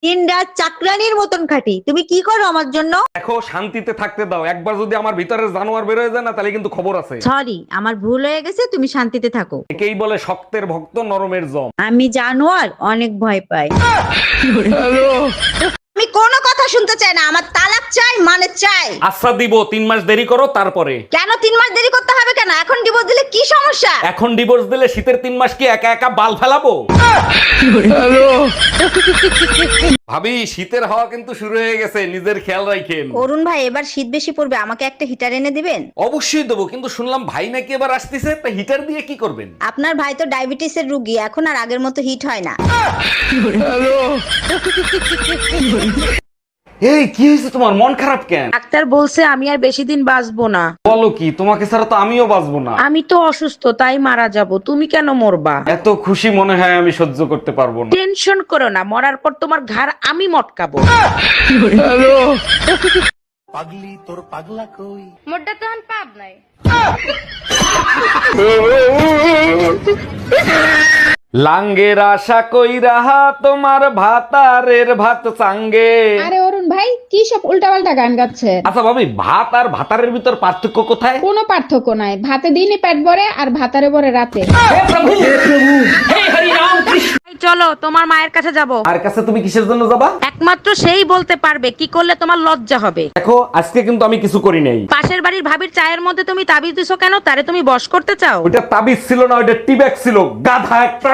দিন রাত চাকরানির মতন খাটি। তুমি কি করো আমার জন্য? দেখো, শান্তিতে থাকতে দাও। একবার যদি আমার ভিতরে জানোয়ার বের হয়ে যায় না, তাহলে কিন্তু খবর আছে। সরি, আমার ভুল হয়ে গেছে, তুমি শান্তিতে থাকো। একেই বলে শক্তের ভক্ত নরমের জম। আমি জানোয়ার অনেক ভয় পাই। আমি কোনো কথা শুনতে চাই না, আমার তালাক চাই, মানে চাই। আচ্ছা দিব, 3 মাস দেরি করো তারপরে। কেন 3 মাস দেরি করতে হবে কেন? এখন ডিভোর্স দিলে কি সমস্যা? এখন ডিভোর্স দিলে শীতের 3 মাস কি একা একা বাল ফেলাবো? ভাবি, শীতের হাওয়া কিন্তু শুরু হয়ে গেছে, নিজের খেয়াল রাখেন। অরুণ ভাই, এবার শীত বেশি পড়বে, আমাকে একটা হিটার এনে দিবেন? অবশ্যই দেবো, কিন্তু শুনলাম ভাই নাকি এবার আসতেছে, তা হিটার দিয়ে কি করবেন? আপনার ভাই তো ডায়াবেটিসের রোগী, এখন আর আগের মতো হিট হয় না। এই কি হয়েছে তোমার, মন খারাপ কেন? ডাক্তার বলছে আমি আর বেশি দিন বাঁচবো না। বলো কি, তোমাকে ছাড়া তো আমিও বাঁচবো না। আমি তো অসুস্থ, তাই মারা যাব। তুমি কেন মরবা? এত খুশি মনে হয় আমি সহ্য করতে পারবো না। টেনশন করো না, মরার পর তোমার ঘাড় আমি মটকাবো। মোটটা তখন পাব নাই। লাঙ্গের আশা কইরা তোমার ভাতারের ভাত চাঙ্গে। আরে অরুণ ভাই, কি সব উল্টাপাল্টা গান গাচ্ছে? আচ্ছা ভাবি, ভাত আর ভাতারের ভিতর পার্থক্য কোথায়? কোনো পার্থক্য নাই, ভাতে দিনে পেট ভরে আর ভাতারে ভরে রাতে। এই চলো, তোমার মায়ের কাছে যাব। আর কাছে তুমি কিসের জন্য যাবা? একমাত্র সেই বলতে পারবে কি করলে তোমার লজ্জা হবে। দেখো, আজকে কিন্তু আমি কিছু করি নাই। পাশের বাড়ির ভাবির চায়ের মধ্যে তুমি তাবিজ দিছো কেন? তারে তুমি বশ করতে চাও? ওইটা তাবিজ ছিল না, ওইটা টিব্যাগ ছিল, গাধা একটা।